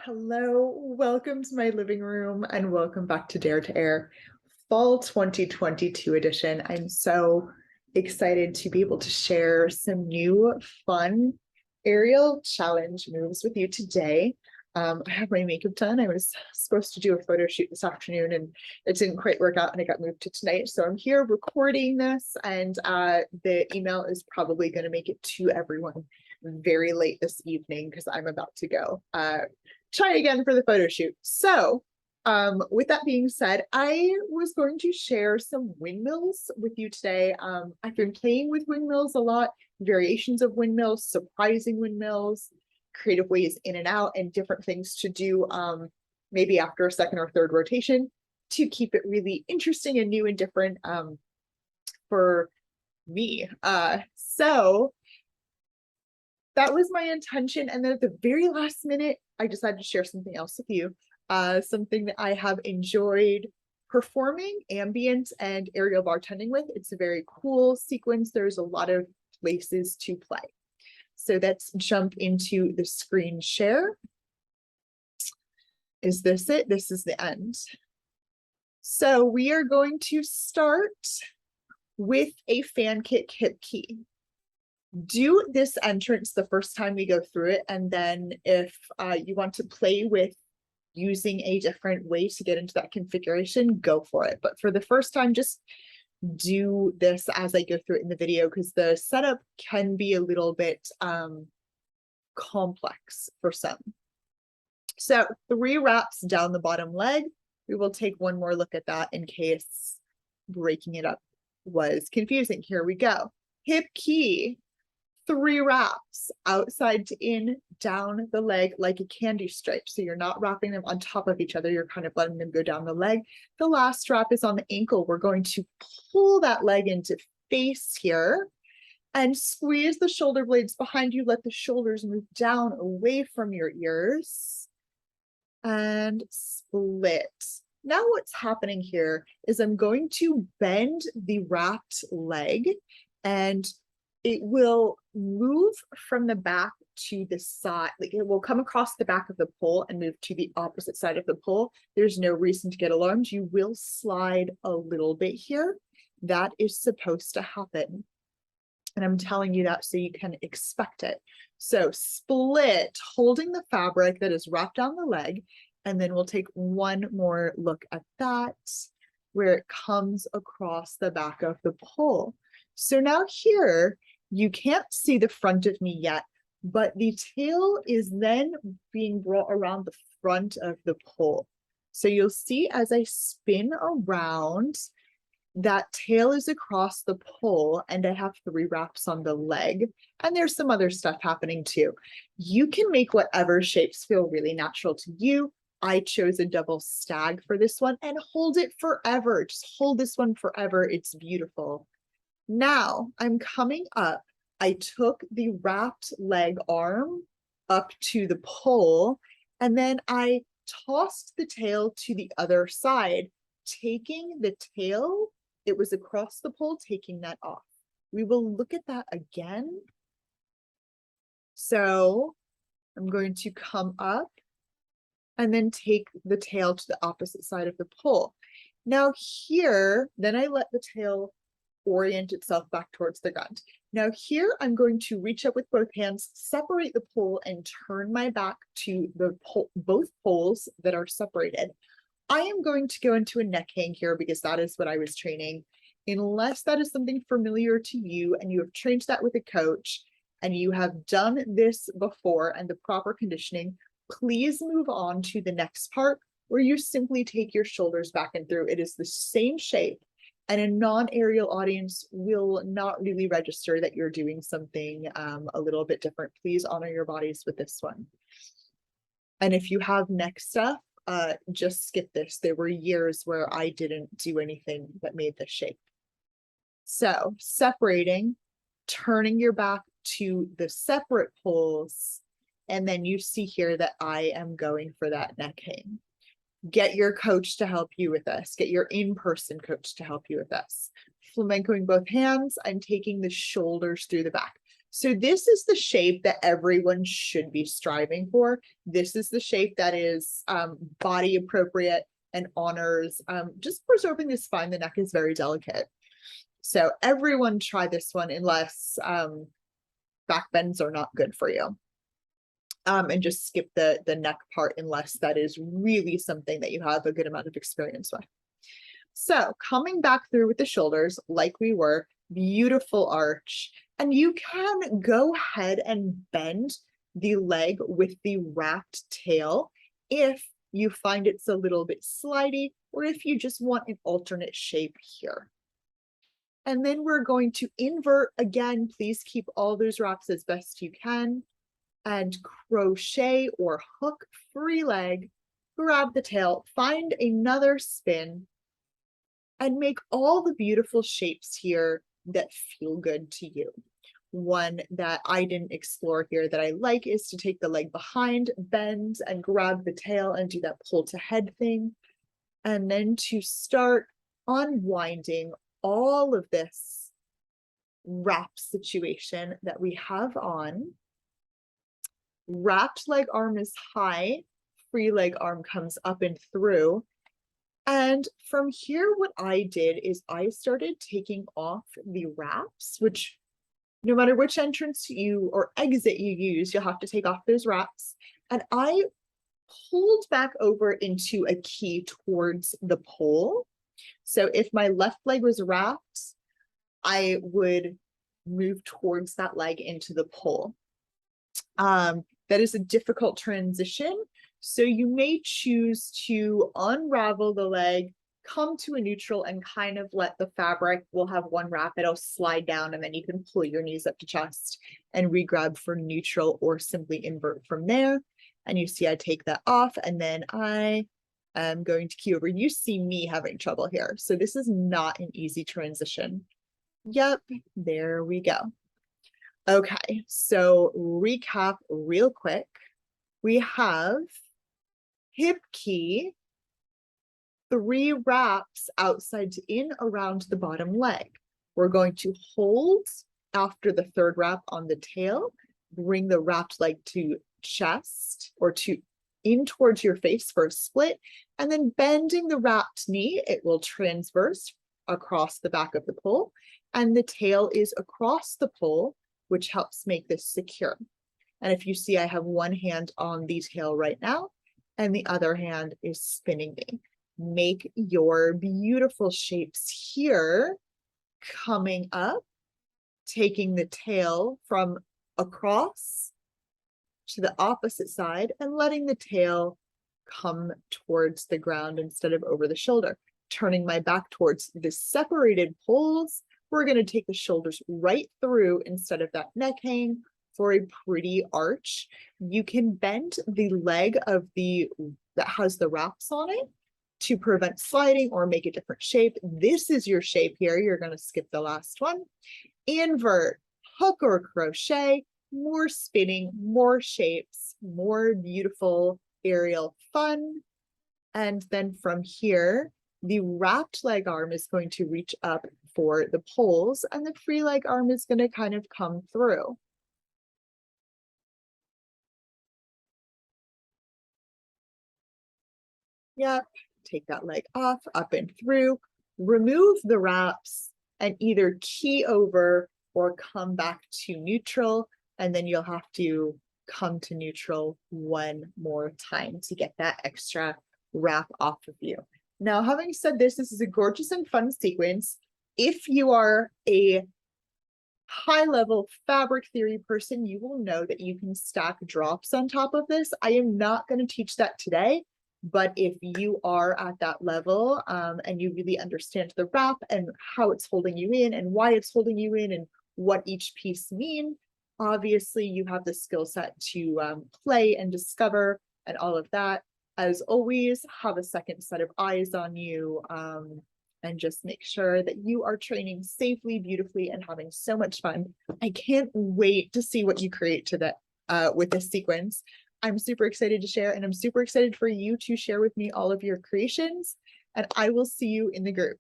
Hello, welcome to my living room and welcome back to Dare to Air Fall 2022 edition. I'm so excited to be able to share some new fun aerial challenge moves with you today. I have my makeup done. I was supposed to do a photo shoot this afternoon and it didn't quite work out and it got moved to tonight. So I'm here recording this and the email is probably going to make it to everyone very late this evening because I'm about to go try again for the photo shoot. So with that being said, I was going to share some windmills with you today. I've been playing with windmills a lot, variations of windmills, surprising windmills, creative ways in and out, and different things to do maybe after a second or third rotation to keep it really interesting and new and different for me. So that was my intention. And then at the very last minute, I decided to share something else with you, something that I have enjoyed performing ambient and aerial bartending with. It's a very cool sequence. There's a lot of places to play. So let's jump into the screen share. Is this it? This is the end. So we are going to start with a fan kick hip key. Do this entrance the first time we go through it, and then if you want to play with using a different way to get into that configuration, go for it. But for the first time, just do this as I go through it in the video because the setup can be a little bit complex for some. So 3 wraps down the bottom leg. We will take one more look at that in case breaking it up was confusing. Here we go. Hip key. 3 wraps outside to in, down the leg like a candy stripe. So you're not wrapping them on top of each other. You're kind of letting them go down the leg. The last wrap is on the ankle. We're going to pull that leg into face here and squeeze the shoulder blades behind you. Let the shoulders move down away from your ears and split. Now what's happening here is I'm going to bend the wrapped leg and it will move from the back to the side. Like it will come across the back of the pole and move to the opposite side of the pole. There's no reason to get alarmed. You will slide a little bit here. That is supposed to happen. And I'm telling you that so you can expect it. So split, holding the fabric that is wrapped down the leg. And then we'll take one more look at that, where it comes across the back of the pole. So now here, you can't see the front of me yet, but the tail is then being brought around the front of the pole. So you'll see as I spin around, that tail is across the pole and I have 3 wraps on the leg. And there's some other stuff happening too. You can make whatever shapes feel really natural to you. I chose a double stag for this one and hold it forever. Just hold this one forever. It's beautiful. Now I'm coming up. I took the wrapped leg arm up to the pole and then I tossed the tail to the other side, taking the tail, it was across the pole, taking that off. We will look at that again. So I'm going to come up and then take the tail to the opposite side of the pole. Now here, then I let the tail orient itself back towards the ground. Now here, I'm going to reach up with both hands, separate the pole and turn my back to the both poles that are separated. I am going to go into a neck hang here because that is what I was training. Unless that is something familiar to you and you have trained that with a coach and you have done this before and the proper conditioning, please move on to the next part where you simply take your shoulders back and through. It is the same shape. And a non-aerial audience will not really register that you're doing something a little bit different. Please honor your bodies with this one. And if you have neck stuff, just skip this. There were years where I didn't do anything that made this shape. So separating, turning your back to the separate poles, and then you see here that I am going for that neck hang. Get your coach to help you with this. Get your in-person coach to help you with this. Flamencoing both hands, I'm taking the shoulders through the back. So this is the shape that everyone should be striving for. This is the shape that is body appropriate and honors just preserving the spine. The neck is very delicate. So everyone try this one unless back bends are not good for you. And just skip the neck part unless that is really something that you have a good amount of experience with. So coming back through with the shoulders like we were, beautiful arch. And you can go ahead and bend the leg with the wrapped tail if you find it's a little bit slidey, or if you just want an alternate shape here. And then we're going to invert again. Please keep all those wraps as best you can. And crochet or hook free leg, grab the tail, find another spin, and make all the beautiful shapes here that feel good to you. One that I didn't explore here that I like is to take the leg behind, bend, and grab the tail and do that pull to head thing. And then to start unwinding all of this wrap situation that we have on. Wrapped leg arm is high, free leg arm comes up and through. And from here, what I did is I started taking off the wraps, which no matter which entrance you or exit you use, you'll have to take off those wraps. And I pulled back over into a key towards the pole. So if my left leg was wrapped, I would move towards that leg into the pole. That is a difficult transition. So you may choose to unravel the leg, come to a neutral, and kind of let the fabric, we'll have one wrap, it'll slide down, and then you can pull your knees up to chest and re-grab for neutral, or simply invert from there. And you see I take that off, and then I am going to key over. You see me having trouble here. So this is not an easy transition. Yep, there we go. Okay, so recap real quick. We have hip key, 3 wraps outside to in around the bottom leg. We're going to hold after the 3rd wrap on the tail, bring the wrapped leg to chest or to in towards your face for a split, and then bending the wrapped knee, it will transverse across the back of the pole, and the tail is across the pole, which helps make this secure. And if you see, I have one hand on the tail right now, and the other hand is spinning me. Make your beautiful shapes here, coming up, taking the tail from across to the opposite side and letting the tail come towards the ground instead of over the shoulder. Turning my back towards the separated poles, we're going to take the shoulders right through instead of that neck hang for a pretty arch. You can bend the leg of that has the wraps on it to prevent sliding or make a different shape. This is your shape here. You're going to skip the last one. Invert, hook or crochet, more spinning, more shapes, more beautiful aerial fun. And then from here, the wrapped leg arm is going to reach up for the poles, and the free leg arm is going to kind of come through. Yep, take that leg off, up and through, remove the wraps, and either key over or come back to neutral, and then you'll have to come to neutral one more time to get that extra wrap off of you. Now, having said this, this is a gorgeous and fun sequence. If you are a high-level fabric theory person, you will know that you can stack drops on top of this. I am not going to teach that today, but if you are at that level and you really understand the wrap and how it's holding you in and why it's holding you in and what each piece mean, obviously you have the skill set to play and discover and all of that. As always, have a second set of eyes on you and just make sure that you are training safely, beautifully, and having so much fun. I can't wait to see what you create with this sequence. I'm super excited to share, and I'm super excited for you to share with me all of your creations, and I will see you in the group.